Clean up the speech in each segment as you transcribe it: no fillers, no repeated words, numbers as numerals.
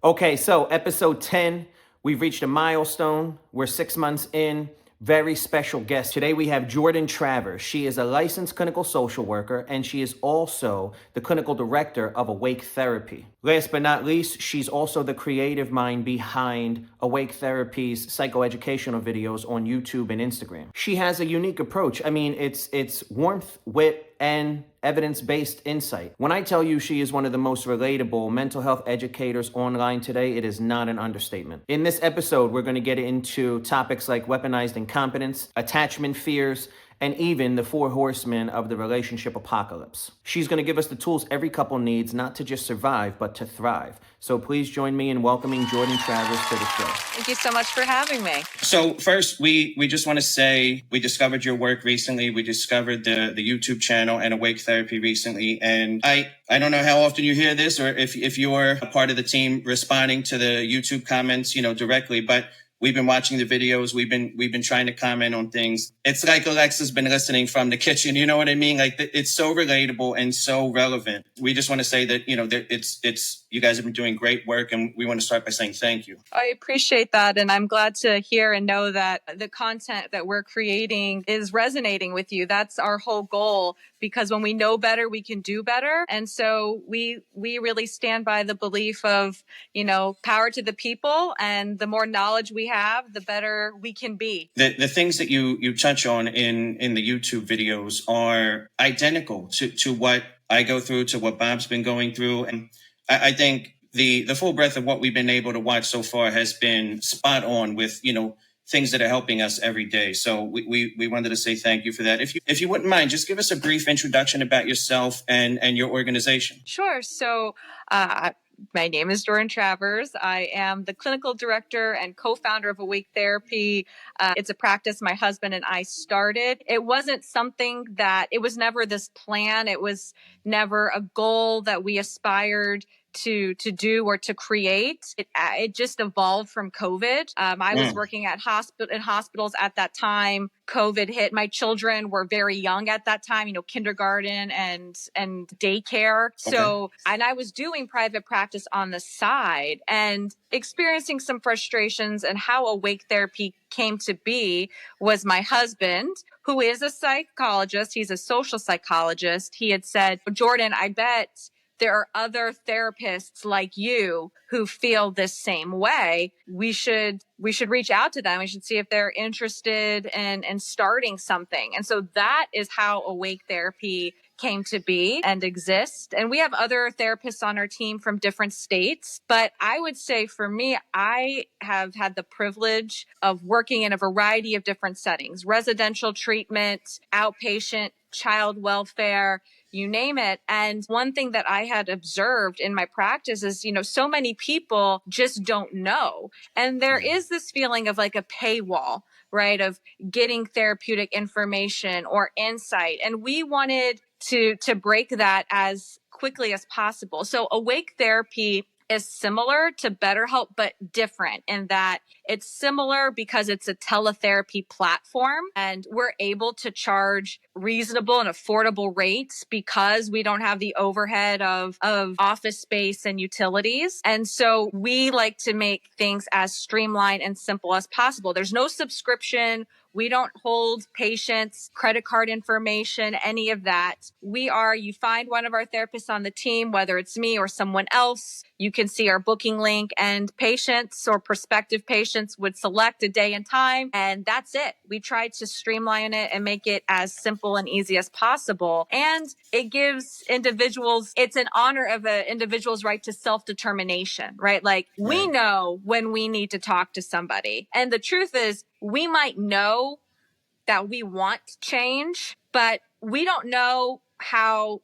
Okay, so episode 10, we've reached a milestone. We're 6 months in. Very special guest. Today we have Jourdan Travers. She is a licensed clinical social worker and she is also the clinical director of Awake Therapy. Last but not least, she's also the creative mind behind Awake Therapy's psychoeducational videos on YouTube and Instagram. She has a unique approach. I mean, it's warmth, wit, and evidence-based insight. When I tell you she is one of the most relatable mental health educators online today, it is not an understatement. In this episode, we're going to get into topics like weaponized incompetence, attachment fears, and even the 4 horsemen of the relationship apocalypse. She's going to give us the tools every couple needs, not to just survive, but to thrive. So please join me in welcoming Jourdan Travers to the show. Thank you so much for having me. So first, we just want to say we discovered your work recently. We discovered the YouTube channel and Awake Therapy recently. And I don't know how often you hear this or if you're a part of the team responding to the YouTube comments, directly, but we've been watching the videos. We've been trying to comment on things. It's like Alexa's been listening from the kitchen. You know what I mean? Like it's so relatable and so relevant. We just want to say that, that it's you guys have been doing great work, and we want to start by saying thank you. I appreciate that. And I'm glad to hear and know that the content that we're creating is resonating with you. That's our whole goal, because when we know better, we can do better. And so we really stand by the belief of, power to the people, and the more knowledge we have, the better we can be. The things that you touch on in the YouTube videos are identical to what I go through, to what Bob's been going through. And I think the full breadth of what we've been able to watch so far has been spot on with, things that are helping us every day. So we wanted to say thank you for that. If you wouldn't mind, just give us a brief introduction about yourself and your organization. Sure. So, my name is Jourdan Travers. I am the clinical director and co-founder of Awake Therapy. It's a practice my husband and I started. It wasn't something it was never this plan. It was never a goal that we aspired to do or to create. It just evolved from COVID. I was working in hospitals at that time. COVID hit. My children were very young at that time, kindergarten and daycare. Okay. So, and I was doing private practice on the side and experiencing some frustrations. And how Awake Therapy came to be was my husband, who is a psychologist. He's a social psychologist. He had said, Jourdan, I bet there are other therapists like you who feel this same way. We should reach out to them. We should see if they're interested in starting something. And so that is how Awake Therapy came to be and exist. And we have other therapists on our team from different states. But I would say for me, I have had the privilege of working in a variety of different settings: residential treatment, outpatient, child welfare, you name it. And one thing that I had observed in my practice is, so many people just don't know. And there is this feeling of like a paywall, right? Of getting therapeutic information or insight. And we wanted to break that as quickly as possible. So Awake Therapy is similar to BetterHelp, but different in that it's similar because it's a teletherapy platform, and we're able to charge reasonable and affordable rates because we don't have the overhead of office space and utilities. And so we like to make things as streamlined and simple as possible. There's no subscription. We don't hold patients' credit card information, any of that. You find one of our therapists on the team, whether it's me or someone else, you can see our booking link, and patients or prospective patients would select a day and time, and that's it. We try to streamline it and make it as simple and easy as possible. And it gives individuals, it's in honor of an individual's right to self-determination, right? Like we know when we need to talk to somebody. And the truth is, we might know that we want change, but we don't know how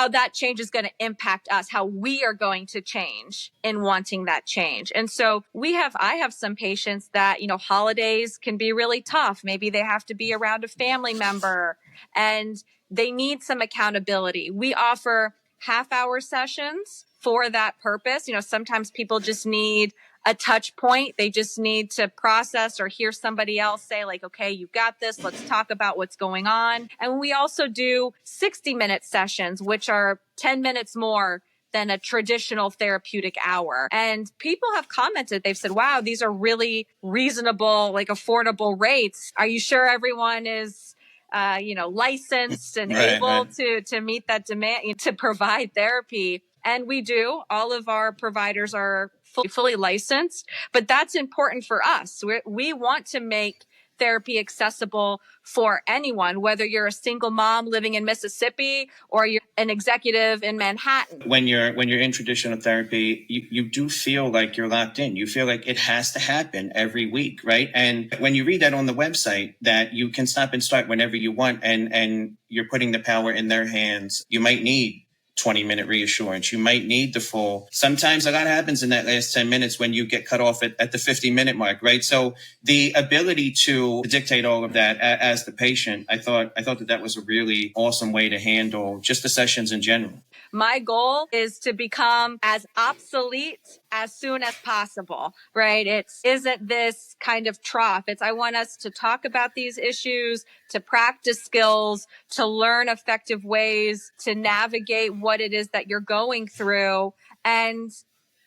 that change is going to impact us, how we are going to change in wanting that change. And so I have some patients that, holidays can be really tough. Maybe they have to be around a family member and they need some accountability. We offer half-hour sessions for that purpose. Sometimes people just need a touch point. They just need to process or hear somebody else say like, okay, you've got this. Let's talk about what's going on. And we also do 60-minute sessions, which are 10 minutes more than a traditional therapeutic hour. And people have commented, they've said, wow, these are really reasonable, like affordable rates. Are you sure everyone is licensed and able to meet that demand to provide therapy? And we do. All of our providers are fully licensed, but that's important for us. We want to make therapy accessible for anyone, whether you're a single mom living in Mississippi or you're an executive in Manhattan. When you're in traditional therapy, you do feel like you're locked in. You feel like it has to happen every week, right? And when you read that on the website, that you can stop and start whenever you want, and you're putting the power in their hands, you might need 20-minute reassurance. You might need the full. Sometimes a lot happens in that last 10 minutes when you get cut off at the 50-minute mark, right? So the ability to dictate all of that as the patient, I thought that was a really awesome way to handle just the sessions in general. My goal is to become as obsolete as soon as possible, right? It isn't this kind of trough. I want us to talk about these issues, to practice skills, to learn effective ways to navigate what it is that you're going through. And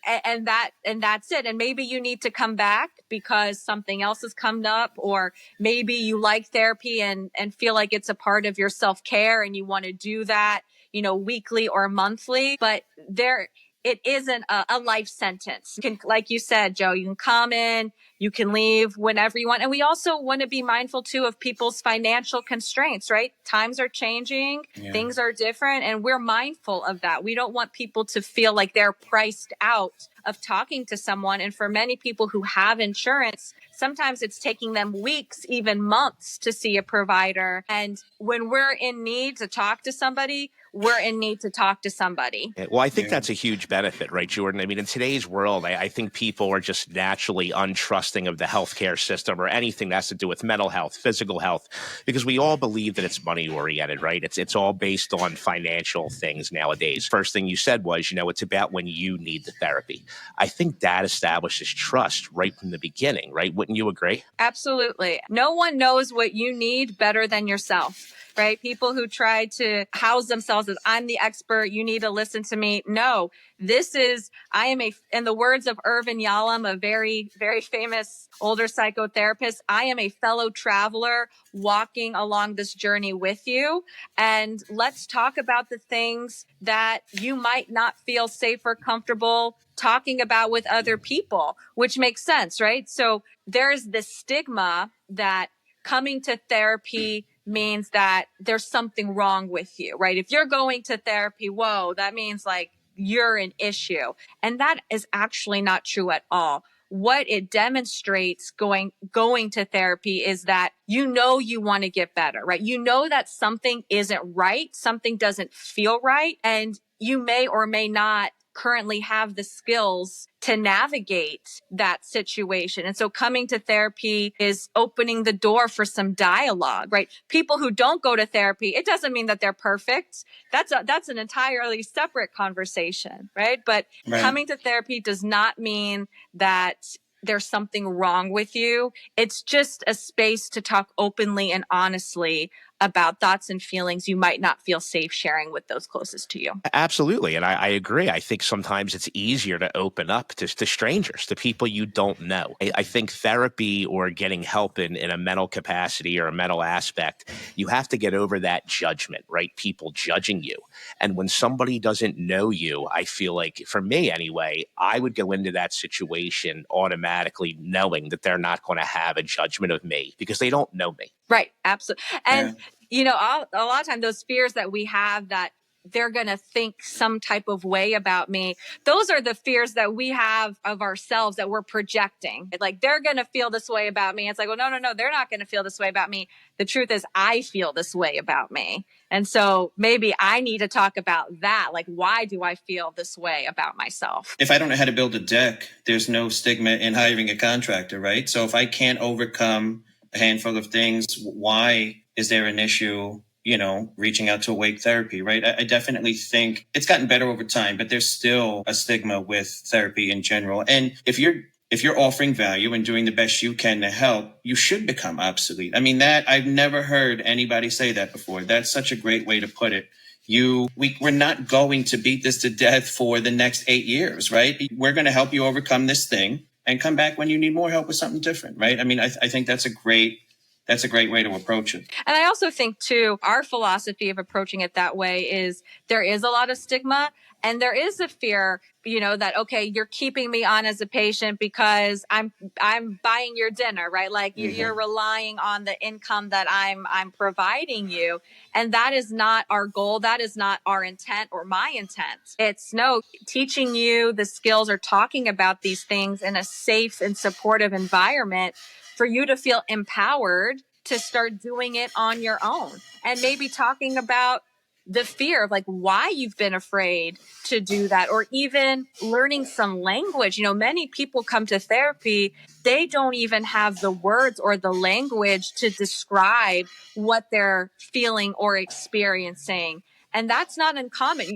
that's it. And maybe you need to come back because something else has come up, or maybe you like therapy and feel like it's a part of your self-care and you want to do that, weekly or monthly, but it isn't a life sentence. You can, like you said, Joe, you can come in, you can leave whenever you want. And we also want to be mindful too of people's financial constraints, right? Times are changing, things are different, and we're mindful of that. We don't want people to feel like they're priced out of talking to someone. And for many people who have insurance, sometimes it's taking them weeks, even months to see a provider. And when we're in need to talk to somebody, we're in need to talk to somebody. Well, I think that's a huge benefit, right, Jourdan? I mean, in today's world, I think people are just naturally untrusting of the healthcare system or anything that has to do with mental health, physical health, because we all believe that it's money oriented, right? It's all based on financial things nowadays. First thing you said was, it's about when you need the therapy. I think that establishes trust right from the beginning, right? Wouldn't you agree? Absolutely. No one knows what you need better than yourself. Right? People who try to house themselves as I'm the expert, you need to listen to me. No, I am in the words of Irvin Yalom, a very, very famous older psychotherapist, I am a fellow traveler walking along this journey with you. And let's talk about the things that you might not feel safe or comfortable talking about with other people, which makes sense, right? So there's this stigma that coming to therapy means that there's something wrong with you, right? If you're going to therapy, whoa, that means like you're an issue. And that is actually not true at all. What it demonstrates going to therapy is that you want to get better, right? You know that something isn't right, something doesn't feel right, and you may or may not currently have the skills to navigate that situation. And so coming to therapy is opening the door for some dialogue, right? People who don't go to therapy, it doesn't mean that they're perfect. That's an entirely separate conversation, right? But coming to therapy does not mean that there's something wrong with you. It's just a space to talk openly and honestly about thoughts and feelings you might not feel safe sharing with those closest to you. Absolutely. And I agree. I think sometimes it's easier to open up to strangers, to people you don't know. I think therapy or getting help in a mental capacity or a mental aspect, you have to get over that judgment, right? People judging you. And when somebody doesn't know you, I feel like, for me anyway, I would go into that situation automatically knowing that they're not going to have a judgment of me because they don't know me. Right. Absolutely. And, a lot of times those fears that we have that they're going to think some type of way about me, those are the fears that we have of ourselves that we're projecting. Like, they're going to feel this way about me. It's like, well, no, they're not going to feel this way about me. The truth is I feel this way about me. And so maybe I need to talk about that. Like, why do I feel this way about myself? If I don't know how to build a deck, there's no stigma in hiring a contractor, right? So if I can't overcome a handful of things, why is there an issue, reaching out to awake therapy, right? I definitely think it's gotten better over time, but there's still a stigma with therapy in general. And if you're offering value and doing the best you can to help, you should become obsolete. I mean, that I've never heard anybody say that before. That's such a great way to put it. we're not going to beat this to death for the next 8 years, right? We're going to help you overcome this thing and come back when you need more help with something different, right? I mean, I think that's a great way to approach it. And I also think, too, our philosophy of approaching it that way is there is a lot of stigma and there is a fear, that, okay, you're keeping me on as a patient because I'm buying your dinner, right? Like you're relying on the income that I'm providing you. And that is not our goal. That is not our intent or my intent. It's teaching you the skills or talking about these things in a safe and supportive environment for you to feel empowered to start doing it on your own, and maybe talking about the fear of like why you've been afraid to do that, or even learning some language. Many people come to therapy, they don't even have the words or the language to describe what they're feeling or experiencing. And that's not uncommon,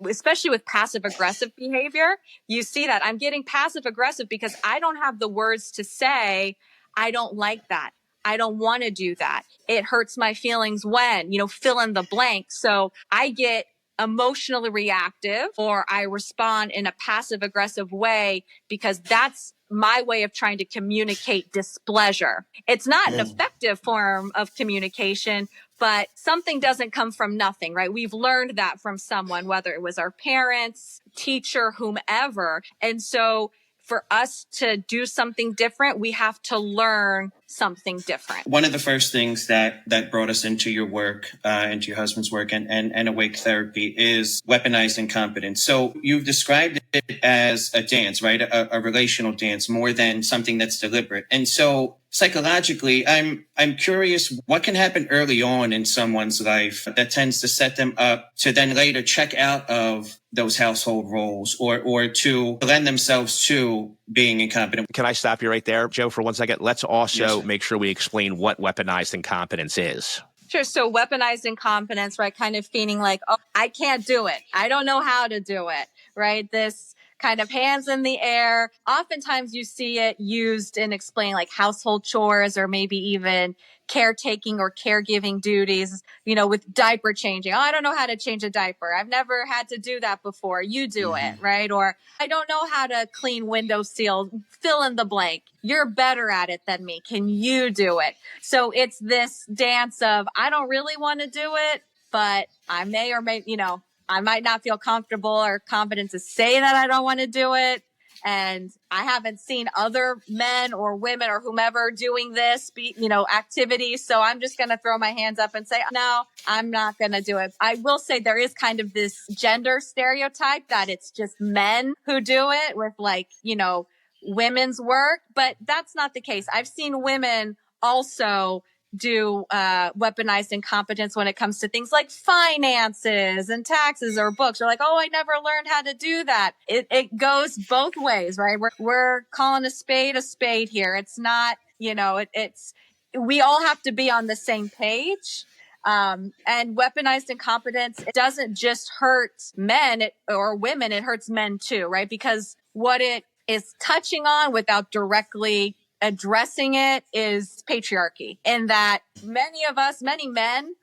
especially with passive aggressive behavior. You see that I'm getting passive aggressive because I don't have the words to say, I don't like that. I don't want to do that. It hurts my feelings when, fill in the blank. So I get emotionally reactive, or I respond in a passive aggressive way because that's my way of trying to communicate displeasure. It's not an effective form of communication, but something doesn't come from nothing, right? We've learned that from someone, whether it was our parents, teacher, whomever. And so for us to do something different, we have to learn something different. One of the first things that brought us into your work, into your husband's work and awake therapy is weaponized incompetence. So you've described it as a dance, right? A relational dance more than something that's deliberate. And so psychologically, I'm curious what can happen early on in someone's life that tends to set them up to then later check out of those household roles or to lend themselves to being incompetent. Can I stop you right there, Joe, for 1 second? Let's also Yes, make sure we explain what weaponized incompetence is. Sure. So weaponized incompetence, right? Kind of feeling like, oh, I can't do it. I don't know how to do it, right? This kind of hands in the air. Oftentimes you see it used in explaining like household chores or maybe even caretaking or caregiving duties, with diaper changing. Oh, I don't know how to change a diaper. I've never had to do that before. You do it, right? Or I don't know how to clean window seals. Fill in the blank. You're better at it than me. Can you do it? So it's this dance of, I don't really want to do it, but I may or may, I might not feel comfortable or confident to say that I don't want to do it. And I haven't seen other men or women or whomever doing this, activities. So I'm just going to throw my hands up and say, no, I'm not going to do it. I will say there is kind of this gender stereotype that it's just men who do it with women's work, but that's not the case. I've seen women also do weaponized incompetence when it comes to things like finances and taxes or books. You're like, oh, I never learned how to do that. It goes both ways, right? We're calling a spade here. It's not, we all have to be on the same page. And weaponized incompetence, it doesn't just hurt men or women, it hurts men too, right? Because what it is touching on without directly addressing it is patriarchy, in that many men,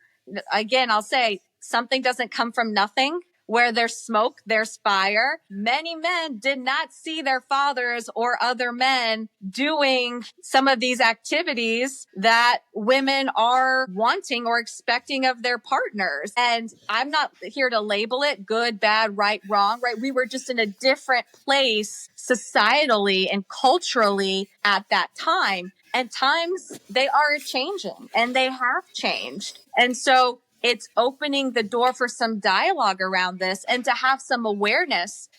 again, I'll say something doesn't come from nothing. Where there's smoke, there's fire. Many men did not see their fathers or other men doing some of these activities that women are wanting or expecting of their partners. And I'm not here to label it good, bad, right, wrong, right? We were just in a different place societally and culturally at that time. And times, they are changing, and they have changed. And so it's opening the door for some dialogue around this, and to have some awareness,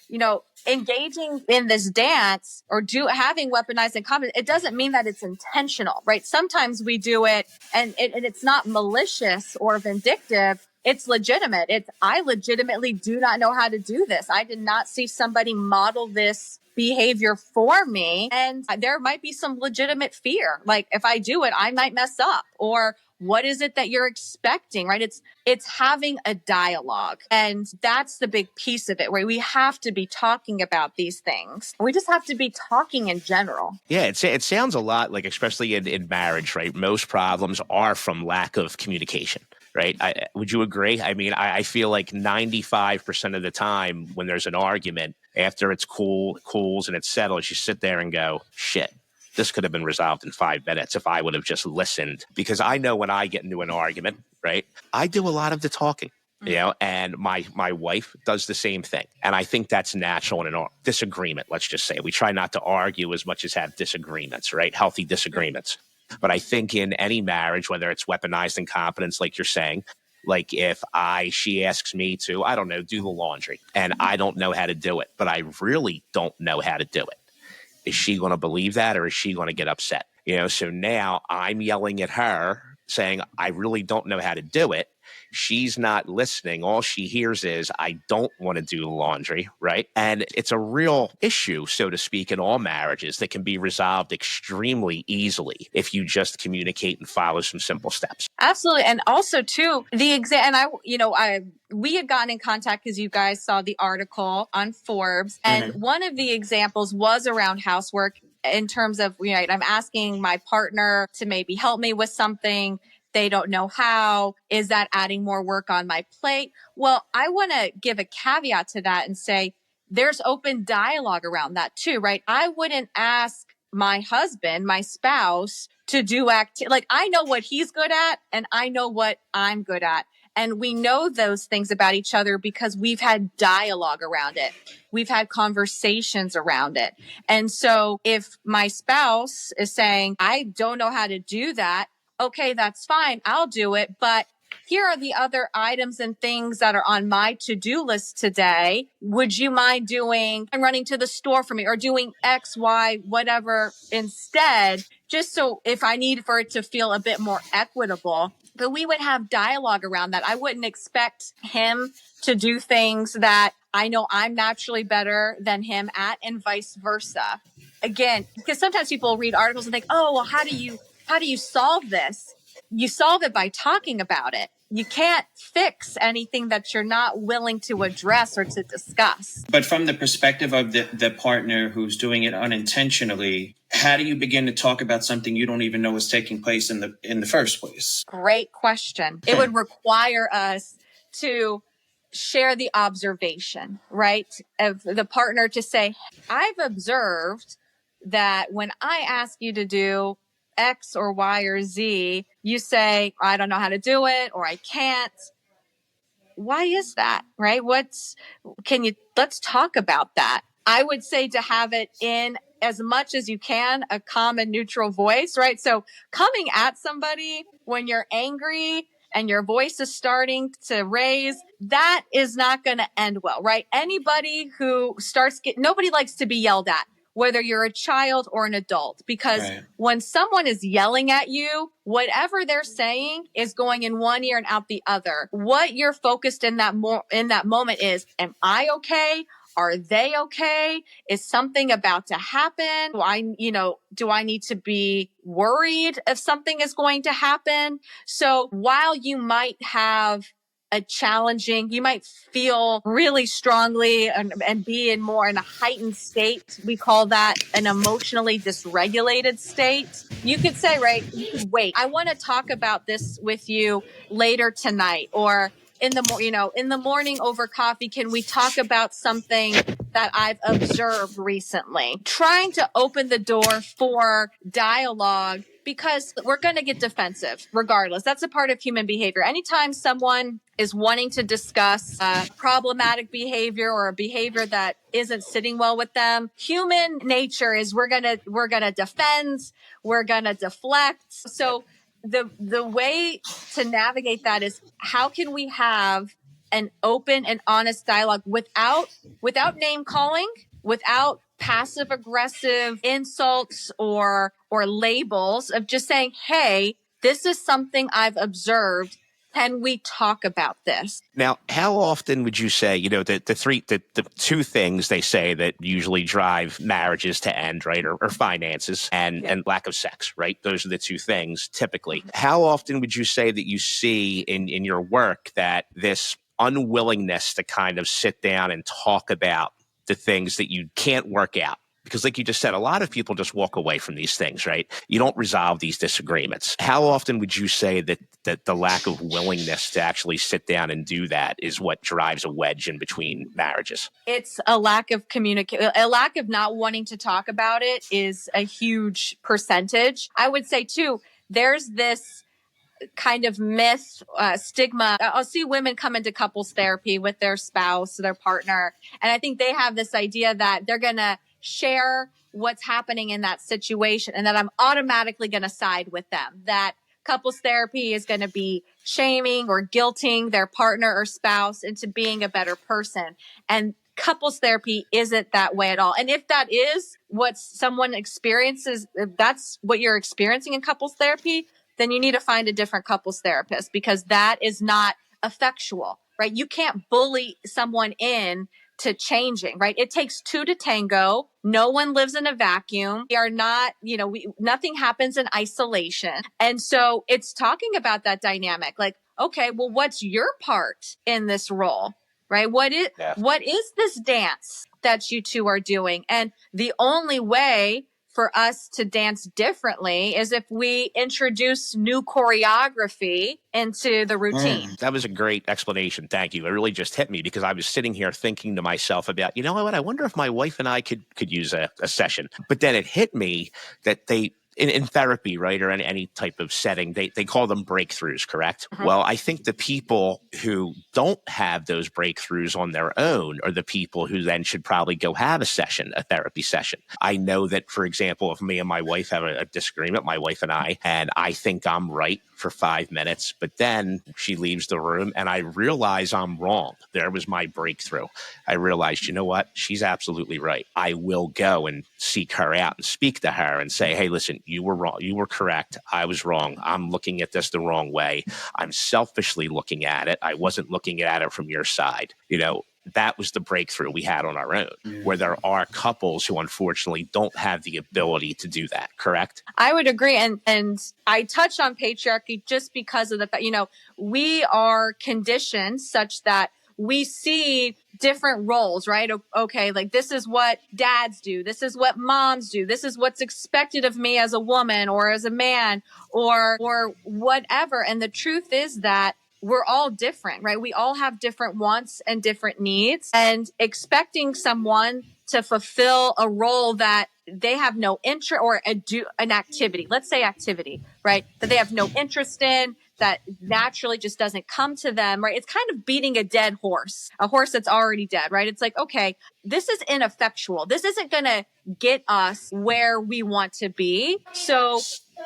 engaging in this dance or having weaponized incompetence. It doesn't mean that it's intentional, right? Sometimes we do it and it's not malicious or vindictive. It's legitimate. I legitimately do not know how to do this. I did not see somebody model this behavior for me. And there might be some legitimate fear. Like if I do it, I might mess up, or what is it that you're expecting, right? It's having a dialogue. And that's the big piece of it, where we have to be talking about these things. We just have to be talking in general. Yeah, it sounds a lot like, especially in marriage, right? Most problems are from lack of communication. right? Would you agree? I mean, I feel like 95% of the time when there's an argument, after it's cools and it's settled, you sit there and go, shit, this could have been resolved in 5 minutes if I would have just listened. Because I know when I get into an argument, right, I do a lot of the talking. And my wife does the same thing. And I think that's natural in a disagreement, let's just say. We try not to argue as much as have disagreements, right? Healthy disagreements. But I think in any marriage, whether it's weaponized incompetence, like you're saying, like if she asks me to, I don't know, do the laundry and I don't know how to do it, but I really don't know how to do it. Is she going to believe that, or is she going to get upset? So now I'm yelling at her saying, I really don't know how to do it. She's not listening. All she hears is, I don't want to do the laundry, right? And it's a real issue, so to speak, in all marriages that can be resolved extremely easily if you just communicate and follow some simple steps. Absolutely. And also too, we had gotten in contact because you guys saw the article on Forbes. And one of the examples was around housework in terms of, I'm asking my partner to maybe help me with something. They don't know how. Is that adding more work on my plate? Well, I want to give a caveat to that and say there's open dialogue around that too, right? I wouldn't ask my husband, my spouse, to do like I know what he's good at and I know what I'm good at. And we know those things about each other because we've had dialogue around it. We've had conversations around it. And so if my spouse is saying, I don't know how to do that, okay, that's fine. I'll do it. But here are the other items and things that are on my to-do list today. Would you mind running to the store for me or doing X, Y, whatever instead, just so if I need for it to feel a bit more equitable, but we would have dialogue around that. I wouldn't expect him to do things that I know I'm naturally better than him at and vice versa. Again, because sometimes people read articles and think, oh, well, how do you solve this? You solve it by talking about it. You can't fix anything that you're not willing to address or to discuss. But from the perspective of the partner who's doing it unintentionally, how do you begin to talk about something you don't even know is taking place in the first place? Great question. It would require us to share the observation, right? Of the partner to say, I've observed that when I ask you to do X or Y or Z, you say, I don't know how to do it, or I can't. Why is that? Right? Let's talk about that. I would say to have it in as much as you can, a calm and neutral voice, right? So coming at somebody when you're angry and your voice is starting to raise, that is not going to end well, right? Anybody who nobody likes to be yelled at, whether you're a child or an adult, because when someone is yelling at you, whatever they're saying is going in one ear and out the other. What you're focused in that moment is, am I okay? Are they okay? Is something about to happen? Do I need to be worried if something is going to happen? So while you might have you might feel really strongly and be in a heightened state. We call that an emotionally dysregulated state. You could say, right, wait, I want to talk about this with you later tonight, or in the morning over coffee, can we talk about something that I've observed recently? Trying to open the door for dialogue, because we're going to get defensive regardless. That's a part of human behavior. Anytime someone is wanting to discuss problematic behavior or a behavior that isn't sitting well with them, human nature is we're going to defend, we're going to deflect. So the way to navigate that is, how can we have an open and honest dialogue without name calling, without passive aggressive insults or labels, of just saying, hey, this is something I've observed. Can we talk about this? Now, how often would you say, the two things they say that usually drive marriages to end, right, or finances and lack of sex, right? Those are the two things typically. How often would you say that you see in your work that this unwillingness to kind of sit down and talk about the things that you can't work out, Because like you just said, a lot of people just walk away from these things, right? You don't resolve these disagreements. How often would you say that the lack of willingness to actually sit down and do that is what drives a wedge in between marriages? It's a lack of communication, a lack of not wanting to talk about it is a huge percentage. I would say too, there's this kind of myth, stigma. I'll see women come into couples therapy with their spouse, their partner, and I think they have this idea that they're going to share what's happening in that situation and that I'm automatically going to side with them, that couples therapy is going to be shaming or guilting their partner or spouse into being a better person. And couples therapy isn't that way at all. And if that is what someone experiences, if that's what you're experiencing in couples therapy, then you need to find a different couples therapist, because that is not effectual, right? You can't bully someone in to changing, right? It takes two to tango. No one lives in a vacuum. We are not, nothing happens in isolation. And so it's talking about that dynamic. Like, okay, well, what's your part in this role, right? What is this dance that you two are doing? And the only way for us to dance differently is if we introduce new choreography into the routine. That was a great explanation. Thank you. It really just hit me because I was sitting here thinking to myself about, you know what, I wonder if my wife and I could use a session. But then it hit me that they, in therapy, right, or in any type of setting, they call them breakthroughs, correct? Mm-hmm. Well, I think the people who don't have those breakthroughs on their own are the people who then should probably go have a therapy session. I know that, for example, if me and my wife have a disagreement, my wife and I think I'm right for 5 minutes, but then she leaves the room and I realize I'm wrong. There was my breakthrough. I realized, you know what? She's absolutely right. I will go and seek her out and speak to her and say, hey, listen, you were wrong. You were correct. I was wrong. I'm looking at this the wrong way. I'm selfishly looking at it. I wasn't looking at it from your side. That was the breakthrough we had on our own, where there are couples who unfortunately don't have the ability to do that. Correct? I would agree. And I touch on patriarchy just because of the fact, we are conditioned such that we see different roles, right? Okay, like this is what dads do. This is what moms do. This is what's expected of me as a woman or as a man or whatever. And the truth is that we're all different, right? We all have different wants and different needs, and expecting someone to fulfill a role that they have no interest or an activity, let's say activity, right? That they have no interest in, that naturally just doesn't come to them, right? It's kind of beating a dead horse, a horse that's already dead, right? It's like, okay, this is ineffectual. This isn't going to get us where we want to be. So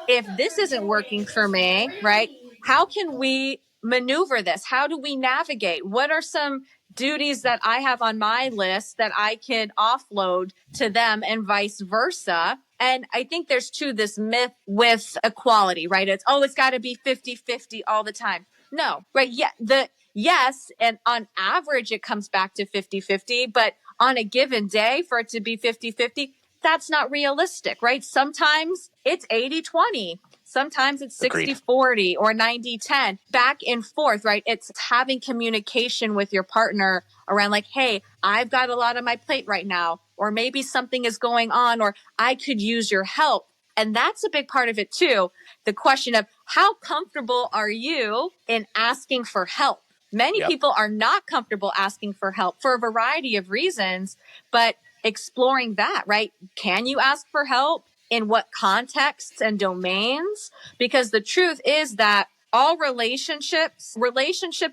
if this isn't working for me, right? How can we maneuver this? How do we navigate? What are some duties that I have on my list that I can offload to them and vice versa? And I think there's too this myth with equality, right? It's got to be 50-50 all the time. No, right? Yeah, yes. And on average, it comes back to 50-50, but on a given day for it to be 50-50, that's not realistic, right? Sometimes it's 80-20. Sometimes it's 60-40 or 90-10, back and forth, right? It's having communication with your partner around like, hey, I've got a lot on my plate right now, or maybe something is going on, or I could use your help. And that's a big part of it too. The question of how comfortable are you in asking for help? Many people are not comfortable asking for help for a variety of reasons, but exploring that, right? Can you ask for help? In what contexts and domains? Because the truth is that all relationship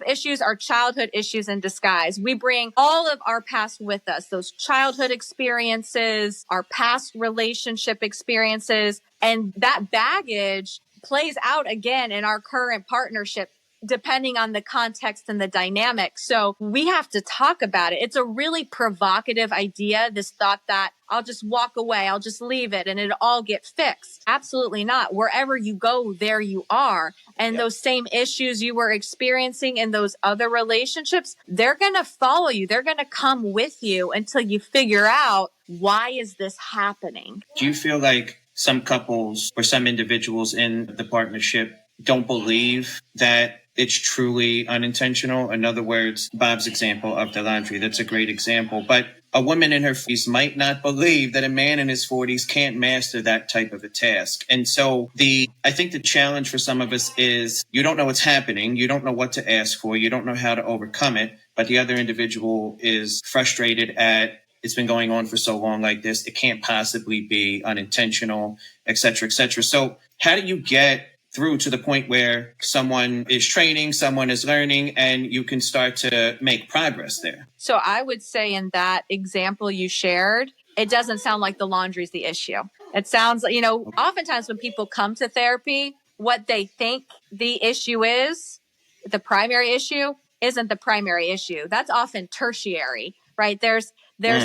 issues are childhood issues in disguise. We bring all of our past with us, those childhood experiences, our past relationship experiences, and that baggage plays out again in our current partnership, depending on the context and the dynamic. So we have to talk about it. It's a really provocative idea, this thought that I'll just walk away, I'll just leave it and it'll all get fixed. Absolutely not. Wherever you go, there you are. And those same issues you were experiencing in those other relationships, they're going to follow you. They're going to come with you until you figure out, why is this happening? Do you feel like some couples or some individuals in the partnership don't believe that it's truly unintentional? In other words, Bob's example of the laundry, that's a great example. But a woman in her 40s might not believe that a man in his 40s can't master that type of a task. And so I think the challenge for some of us is you don't know what's happening. You don't know what to ask for. You don't know how to overcome it. But the other individual is frustrated at it's been going on for so long like this. It can't possibly be unintentional, et cetera, et cetera. So how do you get through to the point where someone is training, someone is learning, and you can start to make progress there? So I would say in that example you shared, it doesn't sound like the laundry's the issue. It sounds like, oftentimes when people come to therapy, what they think the issue is, the primary issue, isn't the primary issue. That's often tertiary, right? There's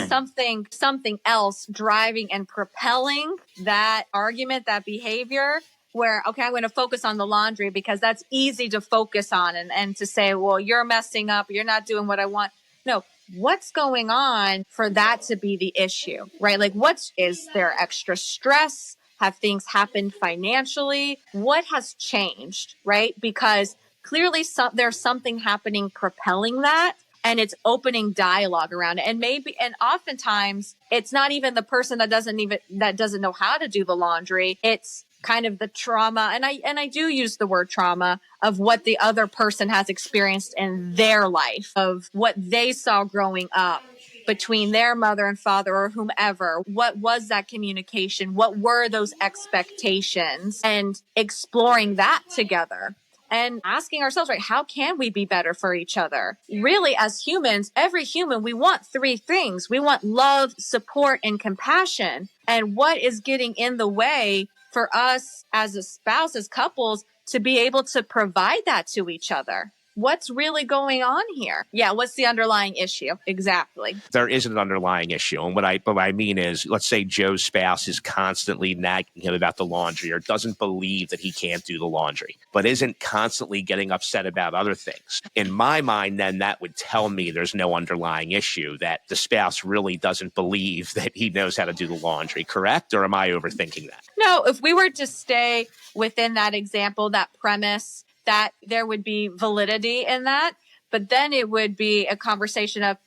something else driving and propelling that argument, that behavior, where, okay, I'm going to focus on the laundry because that's easy to focus on and to say, well, you're messing up, you're not doing what I want. No, what's going on for that to be the issue, right? Like, is there extra stress? Have things happened financially? What has changed, right? Because clearly there's something happening propelling that. And it's opening dialogue around it. And oftentimes it's not even the person that doesn't know how to do the laundry. It's kind of the trauma. And I do use the word trauma of what the other person has experienced in their life, of what they saw growing up between their mother and father or whomever. What was that communication? What were those expectations? And exploring that together. And asking ourselves, right, how can we be better for each other? Really, as humans, every human, we want three things. We want love, support, and compassion. And what is getting in the way for us as a spouse, as couples, to be able to provide that to each other? What's really going on here? Yeah, what's the underlying issue? Exactly. There is an underlying issue. And what I mean is, let's say Joe's spouse is constantly nagging him about the laundry or doesn't believe that he can't do the laundry, but isn't constantly getting upset about other things. In my mind, then that would tell me there's no underlying issue, that the spouse really doesn't believe that he knows how to do the laundry, correct? Or am I overthinking that? No, if we were to stay within that example, that premise, that there would be validity in that. But then it would be a conversation of,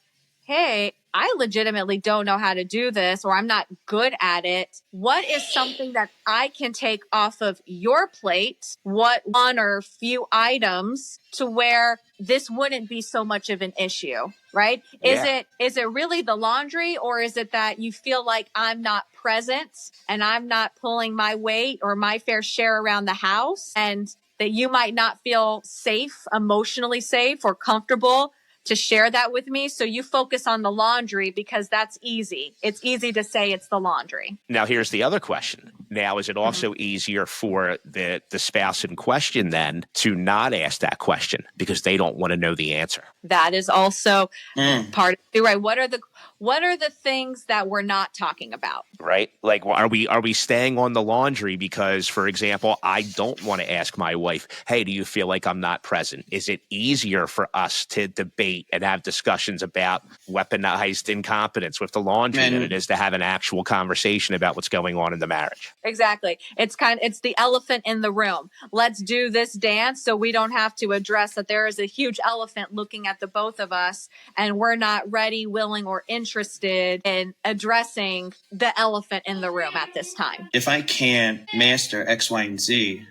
hey, I legitimately don't know how to do this, or I'm not good at it. What is something that I can take off of your plate? What one or few items to where this wouldn't be so much of an issue, right? Yeah. Is it really the laundry, or is it that you feel like I'm not present and I'm not pulling my weight or my fair share around the house, and that you might not feel safe, emotionally safe or comfortable to share that with me? So you focus on the laundry because that's easy. It's easy to say it's the laundry. Now, here's the other question. Now, is it also easier for the spouse in question then to not ask that question because they don't want to know the answer? That is also part of it, right? What are the things that we're not talking about? Right? Like, are we staying on the laundry because, for example, I don't want to ask my wife, hey, do you feel like I'm not present? Is it easier for us to debate and have discussions about weaponized incompetence with the laundry than it is to have an actual conversation about what's going on in the marriage? Exactly. It's the elephant in the room. Let's do this dance so we don't have to address that there is a huge elephant looking at the both of us, and we're not ready, willing, or interested in addressing the elephant in the room at this time. If I can't master X, Y, and Z,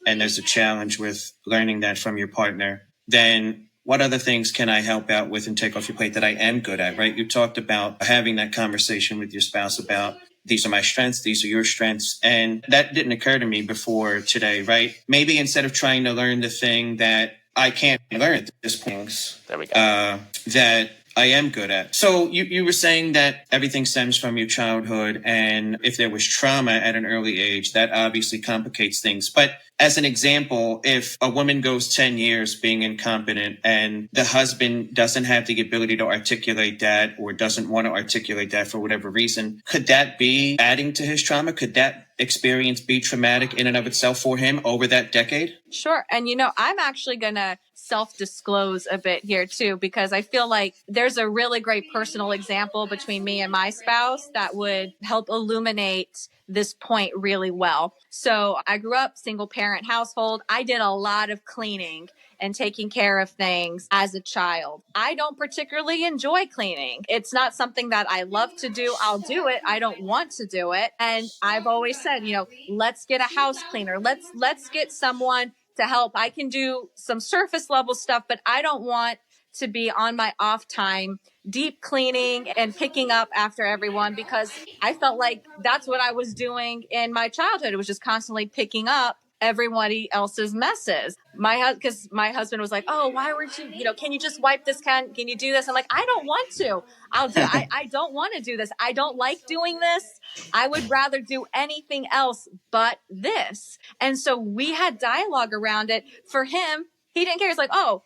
and there's a challenge with learning that from your partner, then what other things can I help out with and take off your plate that I am good at, right? You talked about having that conversation with your spouse about, these are my strengths, these are your strengths. And that didn't occur to me before today, right? Maybe instead of trying to learn the thing that I can't learn at this point, There we go. that I am good at. So you were saying that everything stems from your childhood, and if there was trauma at an early age, that obviously complicates things. But as an example, if a woman goes 10 years being incompetent and the husband doesn't have the ability to articulate that or doesn't want to articulate that for whatever reason, could that be adding to his trauma? Could that experience be traumatic in and of itself for him over that decade? Sure. And I'm actually going to self-disclose a bit here too, because I feel like there's a really great personal example between me and my spouse that would help illuminate this point really well. So I grew up single parent household. I did a lot of cleaning and taking care of things as a child. I don't particularly enjoy cleaning. It's not something that I love to do. I'll do it. I don't want to do it. And I've always said, let's get a house cleaner. Let's get someone to help. I can do some surface level stuff, but I don't want to be on my off time, deep cleaning and picking up after everyone, because I felt like that's what I was doing in my childhood. It was just constantly picking up everybody else's messes. Because my husband was like, "Oh, why weren't you, can you just wipe this? Can you do this?" I'm like, "I don't want to. I'll do I don't want to do this. I don't like doing this. I would rather do anything else but this." And so we had dialogue around it. For him, he didn't care. He's like, "Oh,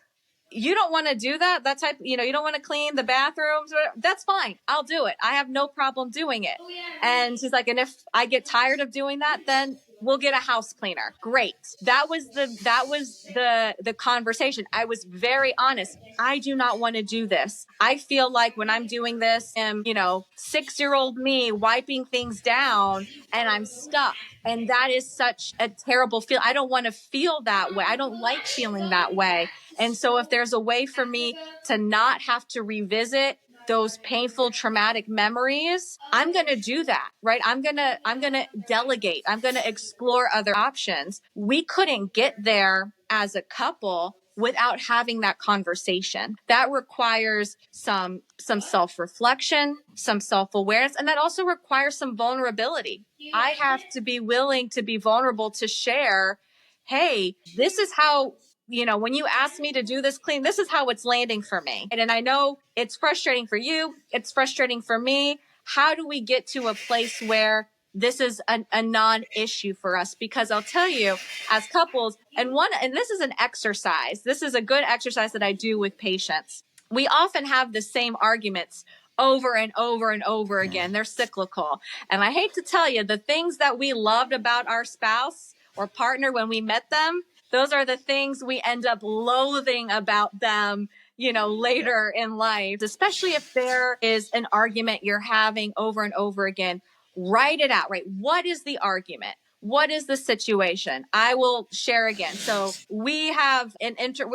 you don't want to do that? That type, you don't want to clean the bathrooms? That's fine. I'll do it. I have no problem doing it." And he's like, "And if I get tired of doing that, then we'll get a house cleaner." Great. That was the conversation. I was very honest. I do not want to do this. I feel like when I'm doing this, 6-year-old me wiping things down and I'm stuck. And that is such a terrible feel. I don't want to feel that way. I don't like feeling that way. And so if there's a way for me to not have to revisit those painful, traumatic memories, I'm going to do that, right? I'm going to delegate. I'm going to explore other options. We couldn't get there as a couple without having that conversation. That requires some self-reflection, some self-awareness, and that also requires some vulnerability. I have to be willing to be vulnerable to share, "Hey, this is how, when you ask me to do this clean, this is how it's landing for me. And I know it's frustrating for you. It's frustrating for me. How do we get to a place where this is a non-issue for us?" Because I'll tell you, as couples, and this is an exercise. This is a good exercise that I do with patients. We often have the same arguments over and over and over again. They're cyclical. And I hate to tell you, the things that we loved about our spouse or partner when we met them, those are the things we end up loathing about them, later in life, especially if there is an argument you're having over and over again. Write it out, right? What is the argument? What is the situation? I will share again. So we have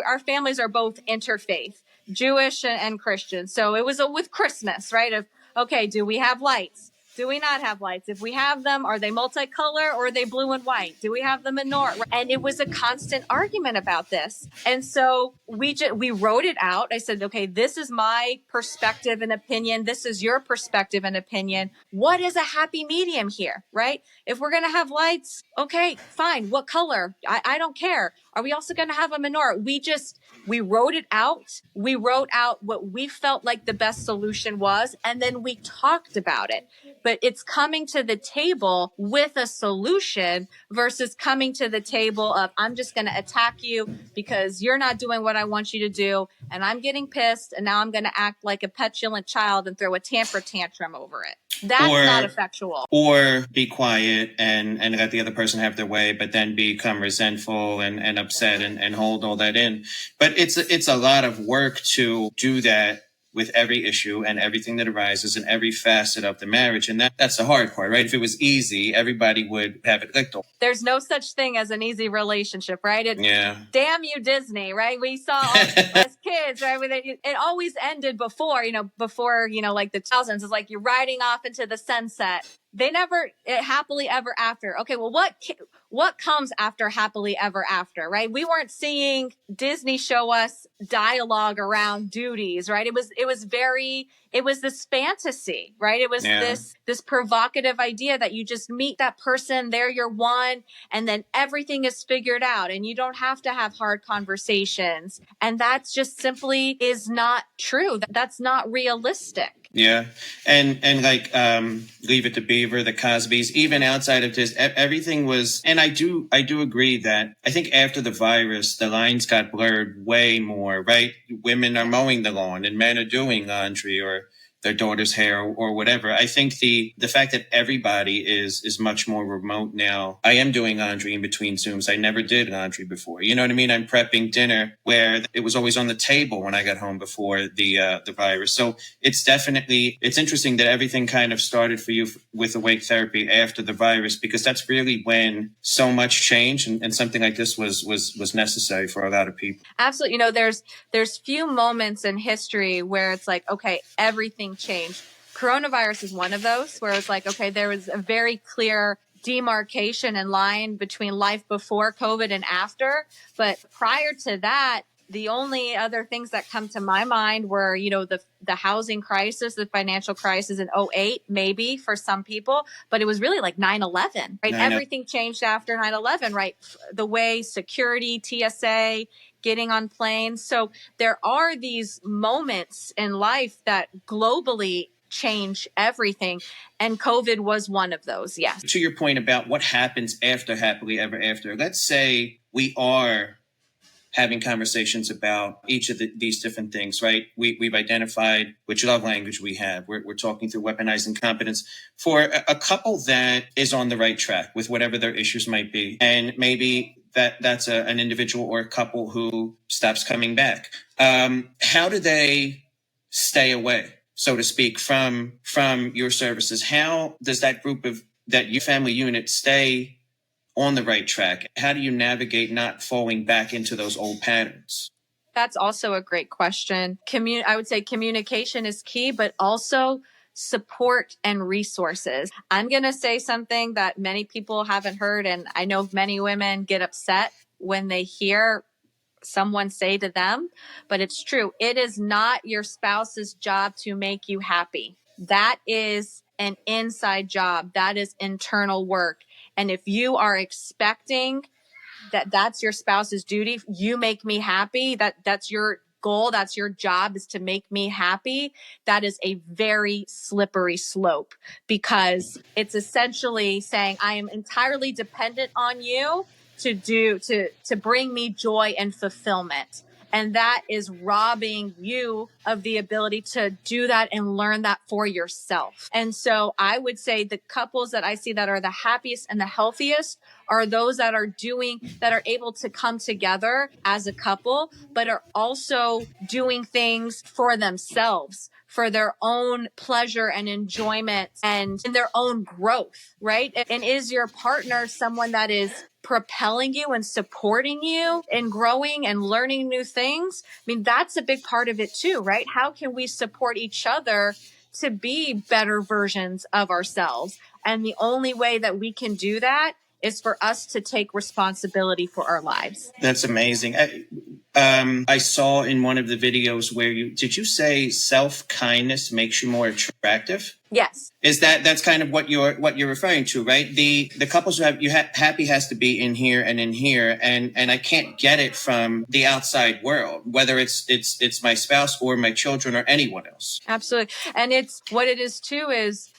our families are both interfaith, Jewish and Christian. So it was with Christmas, right? Okay, do we have lights? Do we not have lights? If we have them, are they multicolor or are they blue and white? Do we have the menorah? And it was a constant argument about this. And so we wrote it out. I said, "Okay, this is my perspective and opinion. This is your perspective and opinion. What is a happy medium here, right? If we're going to have lights, okay, fine. What color? I don't care. Are we also going to have a menorah?" We wrote it out. We wrote out what we felt like the best solution was, and then we talked about it. But it's coming to the table with a solution versus coming to the table of, "I'm just going to attack you because you're not doing what I want you to do, and I'm getting pissed, and now I'm going to act like a petulant child and throw a temper tantrum over it." That's not effectual. Or be quiet and let the other person have their way, but then become resentful and upset and hold all that in. But it's a lot of work to do that with every issue and everything that arises in every facet of the marriage. And that's the hard part, right? If it was easy, everybody would have it licked. There's no such thing as an easy relationship, right? Damn you, Disney, right? We saw as kids, right? It always ended before like the 2000s. It's like you're riding off into the sunset. They never happily ever after. Okay, well, what comes after happily ever after, right? We weren't seeing Disney show us dialogue around duties, right? It was this fantasy, right? It was this provocative idea that you just meet that person, they're your one, and then everything is figured out and you don't have to have hard conversations. And that's just simply is not true. That's not realistic. Yeah. And like Leave It to Beaver, the Cosbys, even outside of this, everything was, and I do agree that I think after the virus, the lines got blurred way more, right? Women are mowing the lawn and men are doing laundry, or their daughter's hair or whatever. I think the fact that everybody is much more remote now. I am doing laundry in between Zooms. I never did laundry before. You know what I mean? I'm prepping dinner where it was always on the table when I got home before the virus. So it's interesting that everything kind of started for you with awake therapy after the virus, because that's really when so much changed, and something like this was necessary for a lot of people. Absolutely. There's few moments in history where it's like, okay, everything changed. Coronavirus is one of those where it's like, okay, there was a very clear demarcation and line between life before COVID and after. But prior to that, the only other things that come to my mind were, the housing crisis, the financial crisis in 2008, maybe for some people, but it was really like 9/11, right? Everything changed after 9/11, right? The way security, TSA, getting on planes. So there are these moments in life that globally change everything. And COVID was one of those. Yes. To your point about what happens after happily ever after, let's say we are having conversations about each of these different things, right? We've identified which love language we have. We're talking through weaponized incompetence for a couple that is on the right track with whatever their issues might be. And maybe that's an individual or a couple who stops coming back. How do they stay away, so to speak, from your services? How does that your family unit stay on the right track? How do you navigate not falling back into those old patterns? That's also a great question. I would say communication is key, but also support and resources. I'm going to say something that many people haven't heard, and I know many women get upset when they hear someone say to them, but it's true. It is not your spouse's job to make you happy. That is an inside job. That is internal work. And if you are expecting that's your spouse's duty, you make me happy, that's your goal, that's your job, is to make me happy, that is a very slippery slope, because it's essentially saying I am entirely dependent on you to bring me joy and fulfillment. And that is robbing you of the ability to do that and learn that for yourself. And so I would say the couples that I see that are the happiest and the healthiest are those that are able to come together as a couple, but are also doing things for themselves, for their own pleasure and enjoyment and in their own growth, right? And is your partner someone that is propelling you and supporting you in growing and learning new things? I mean, that's a big part of it too, right? How can we support each other to be better versions of ourselves? And the only way that we can do that is for us to take responsibility for our lives. That's amazing. I saw in one of the videos where did you say self-kindness makes you more attractive? Yes. Is that's kind of what you're referring to, right? The couples who have happy has to be in here and in here, and I can't get it from the outside world, whether it's my spouse or my children or anyone else. Absolutely. And it's what it is too is,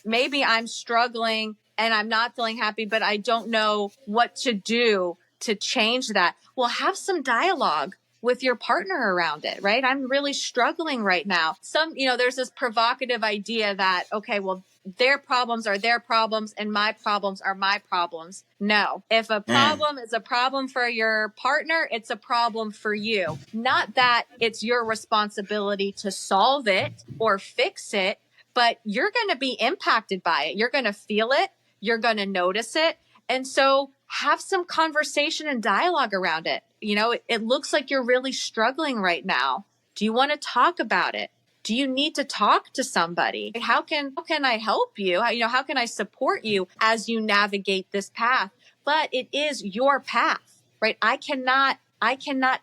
maybe I'm struggling and I'm not feeling happy, but I don't know what to do to change that. Well, have some dialogue with your partner around it, right? I'm really struggling right now. There's this provocative idea that, okay, well, their problems are their problems and my problems are my problems. No, if a problem is a problem for your partner, it's a problem for you. Not that it's your responsibility to solve it or fix it, but you're going to be impacted by it. You're going to feel it. You're going to notice it. And so have some conversation and dialogue around it. It looks like you're really struggling right now. Do you want to talk about it? Do you need to talk to somebody? How can I help you? How can I support you as you navigate this path? But it is your path, right? I cannot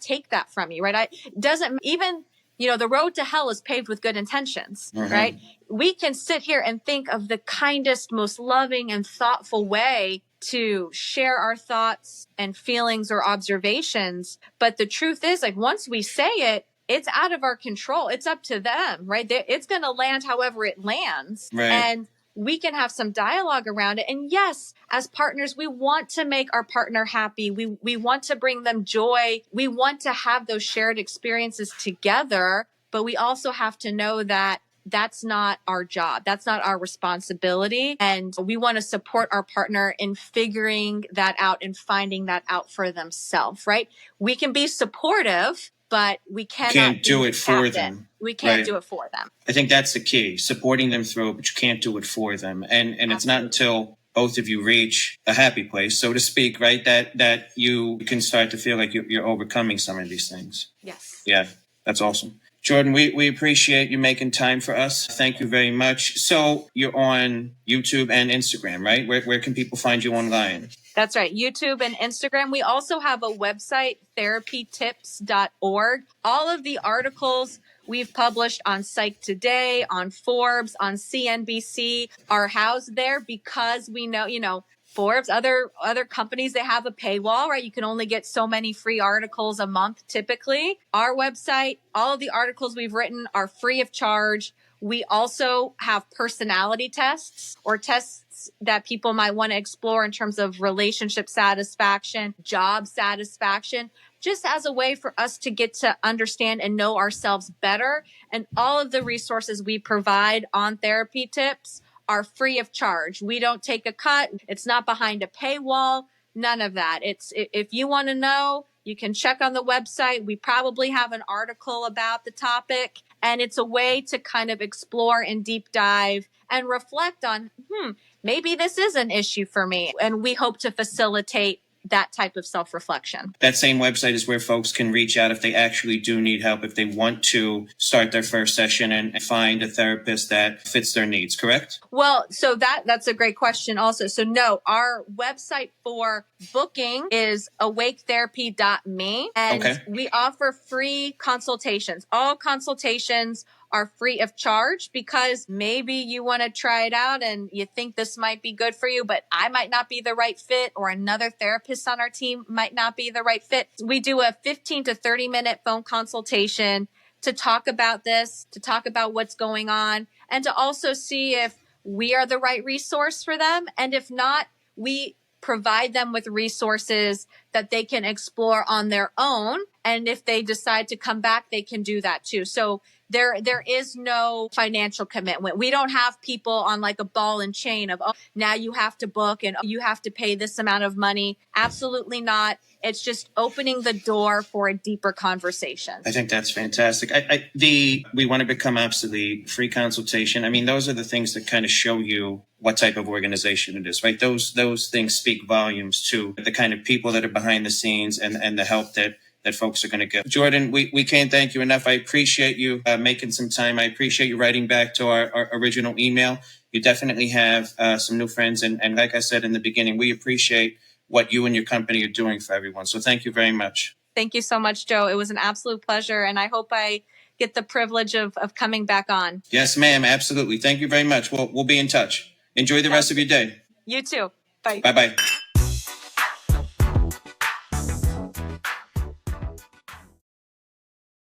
take that from you, right? The road to hell is paved with good intentions, right? We can sit here and think of the kindest, most loving and thoughtful way to share our thoughts and feelings or observations. But the truth is, like, once we say it, it's out of our control. It's up to them, right? It's going to land however it lands. Right. And we can have some dialogue around it. And yes, as partners, we want to make our partner happy. We want to bring them joy. We want to have those shared experiences together. But we also have to know that that's not our job. That's not our responsibility. And we want to support our partner in figuring that out and finding that out for themselves, right? We can be supportive, but we Can't do it for them. We can't Right. do it for them. I think that's the key, supporting them through it, but you can't do it for them. And it's not until both of you reach a happy place, so to speak, right, that you can start to feel like you're overcoming some of these things. Yes. Yeah, that's awesome. Jourdan, we appreciate you making time for us. Thank you very much. So you're on YouTube and Instagram, right? Where can people find you online? That's right. YouTube and Instagram. We also have a website, therapytips.org. All of the articles we've published on Psych Today, on Forbes, on CNBC are housed there because we know, Forbes, other companies, they have a paywall, right? You can only get so many free articles a month typically. Our website, all of the articles we've written are free of charge. We also have personality tests or tests that people might want to explore in terms of relationship satisfaction, job satisfaction, just as a way for us to get to understand and know ourselves better. And all of the resources we provide on Therapy Tips are free of charge. We don't take a cut. It's not behind a paywall. None of that. It's if you want to know, you can check on the website. We probably have an article about the topic, and it's a way to kind of explore and deep dive and reflect on, maybe this is an issue for me. And we hope to facilitate that type of self-reflection. That same website is where folks can reach out if they actually do need help, if they want to start their first session and find a therapist that fits their needs, correct? Well, so that's a great question also. So no, our website for booking is awaketherapy.me, and we offer free consultations. All consultations are free of charge because maybe you want to try it out and you think this might be good for you, but I might not be the right fit, or another therapist on our team might not be the right fit. We do a 15 to 30 minute phone consultation to talk about this, to talk about what's going on, and to also see if we are the right resource for them. And if not, we provide them with resources that they can explore on their own. And if they decide to come back, they can do that too. So there is no financial commitment. We don't have people on like a ball and chain of, now you have to book and you have to pay this amount of money. Absolutely not. It's just opening the door for a deeper conversation. I think that's fantastic. We want to become obsolete, free consultation. I mean, those are the things that kind of show you what type of organization it is, right? Those things speak volumes to the kind of people that are behind the scenes and the help that folks are going to get. Jourdan, we can't thank you enough. I appreciate you making some time. I appreciate you writing back to our original email. You definitely have some new friends. And like I said in the beginning, we appreciate what you and your company are doing for everyone. So thank you very much. Thank you so much, Joe. It was an absolute pleasure. And I hope I get the privilege of coming back on. Yes, ma'am. Absolutely. Thank you very much. We'll be in touch. Enjoy the rest of your day. You too. Bye. Bye-bye.